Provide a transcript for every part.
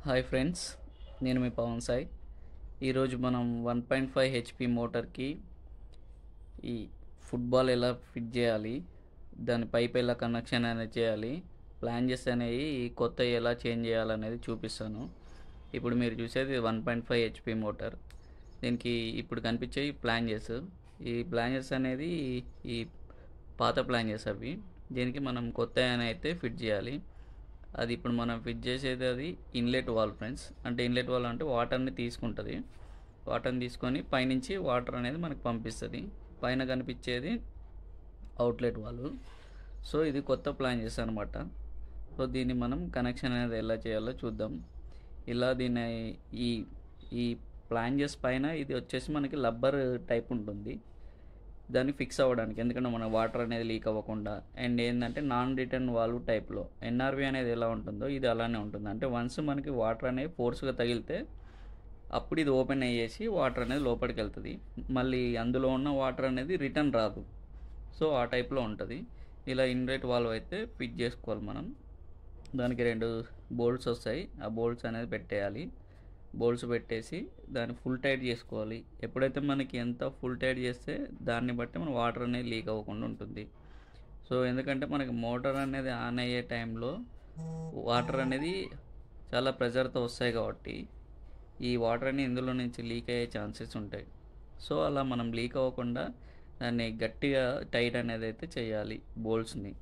Hi friends, నేను మీ పవన్ సాయి. ఈరోజు మనం 1.5 హెచ్పి మోటార్కి ఈ ఫుట్బాల్ ఎలా ఫిట్ చేయాలి, దాని పైప్ ఎలా కనెక్షన్ అనేది చేయాలి, ప్లాంజెస్ అనేవి కొత్త ఎలా చేంజ్ చేయాలనేది చూపిస్తాను. ఇప్పుడు మీరు చూసేది 1.5 హెచ్పి మోటార్. దీనికి ఇప్పుడు కనిపించే ఈ ప్లాంజెస్ అనేది ఈ పాత ప్లాంజెస్ అవి. దీనికి మనం కొత్త అయితే ఫిట్ చేయాలి. అది ఇప్పుడు మనం ఫిట్ చేసేది అది ఇన్లెట్ వాల్ ఫ్రెండ్స్. అంటే ఇన్లెట్ వాల్ అంటే వాటర్ని తీసుకుంటుంది. వాటర్ని తీసుకొని పైనుంచి వాటర్ అనేది మనకు పంపిస్తుంది. పైన కనిపించేది అవుట్లెట్ వాల్. సో ఇది కొత్త ప్లాన్ చేస్తాను అనమాట. సో దీన్ని మనం కనెక్షన్ అనేది ఎలా చేయాలో చూద్దాం. ఇలా దీన్ని ఈ ఈ ప్లాంజెస్ పైన ఇది వచ్చేసి మనకి లబ్బర్ టైప్ ఉంటుంది దాన్ని ఫిక్స్ అవ్వడానికి, ఎందుకంటే మన వాటర్ అనేది లీక్ అవ్వకుండా. అండ్ ఏంటంటే నాన్ రిటర్న్ వాల్వ్ టైప్లో ఎన్ఆర్వి అనేది ఎలా ఉంటుందో ఇది అలానే ఉంటుంది. అంటే వన్స్ మనకి వాటర్ అనేది ఫోర్స్గా తగిలితే అప్పుడు ఇది ఓపెన్ అయ్యేసి వాటర్ అనేది లోపలికి వెళ్తుంది. మళ్ళీ అందులో ఉన్న వాటర్ అనేది రిటర్న్ రాదు. సో ఆ టైప్లో ఉంటుంది. ఇలా ఇన్లెట్ వాల్వ్ అయితే ఫిట్ చేసుకోవాలి మనం. దానికి 2 బోల్ట్స్ వస్తాయి. ఆ బోల్ట్స్ అనేది పెట్టేయాలి. బోల్ట్స్ పెట్టేసి దాన్ని ఫుల్ టైట్ చేసుకోవాలి. ఎప్పుడైతే మనకి ఎంత ఫుల్ టైట్ చేస్తే దాన్ని బట్టి మన వాటర్ అనేది లీక్ అవ్వకుండా ఉంటుంది. సో ఎందుకంటే మనకి మోటార్ అనేది ఆన్ అయ్యే టైంలో వాటర్ అనేది చాలా ప్రెజర్తో వస్తాయి కాబట్టి ఈ వాటర్ అనేది ఇందులో నుంచి లీక్ అయ్యే ఛాన్సెస్ ఉంటాయి. సో అలా మనం లీక్ అవ్వకుండా దాన్ని గట్టిగా టైట్ అనేది అయితే చేయాలి బోల్ట్స్ని.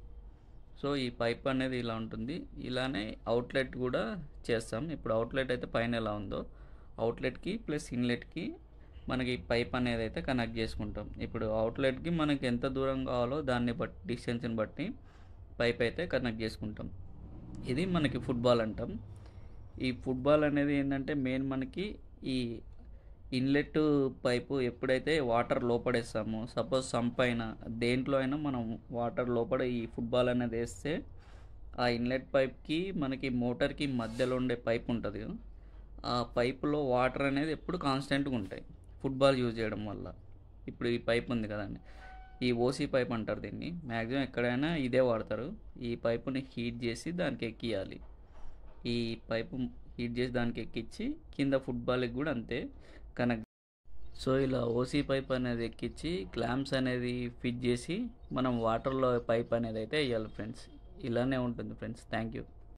సో ఈ పైప్ అనేది ఇలా ఉంటుంది. ఇలానే అవుట్లెట్ కూడా చేస్తాం. ఇప్పుడు అవుట్లెట్ అయితే పైన ఎలా ఉందో అవుట్లెట్కి ప్లస్ ఇన్లెట్కి మనకి పైప్ అనేది అయితే కనెక్ట్ చేసుకుంటాం. ఇప్పుడు అవుట్లెట్కి మనకి ఎంత దూరం కావాలో దాన్ని బట్టి డిస్టెన్స్ని బట్టి పైప్ అయితే కనెక్ట్ చేసుకుంటాం. ఇది మనకి ఫుట్బాల్ అంటాం. ఈ ఫుట్బాల్ అనేది ఏంటంటే మెయిన్ మనకి ఈ ఇన్లెట్ పైపు ఎప్పుడైతే వాటర్ లోపడేస్తామో, సపోజ్ సంప్ అయినా దేంట్లో అయినా మనం వాటర్ లోపల ఈ ఫుట్బాల్ అనేది వేస్తే ఆ ఇన్లెట్ పైప్కి మనకి మోటార్కి మధ్యలో ఉండే పైప్ ఉంటుంది. ఆ పైపులో వాటర్ అనేది ఎప్పుడు కాన్స్టెంట్గా ఉంటాయి ఫుట్బాల్ యూజ్ చేయడం వల్ల. ఇప్పుడు ఈ పైప్ ఉంది కదండి, ఈ ఓసీ పైప్ అంటారు దీన్ని. మ్యాక్సిమం ఎక్కడైనా ఇదే వాడతారు. ఈ పైపుని హీట్ చేసి దానికి ఎక్కియాలి. ఈ పైపు హీట్ చేసి దానికి ఎక్కించి కింద ఫుట్బాల్కి కూడా అంతే కనెక్ట్. సో ఇలా ఓసీ పైప్ అనేది ఎక్కించి క్లాంప్స్ అనేది ఫిట్ చేసి మనం వాటర్లో పైప్ అనేది అయితే వేయాలి ఫ్రెండ్స్. ఇలానే ఉంటుంది ఫ్రెండ్స్. Thank you.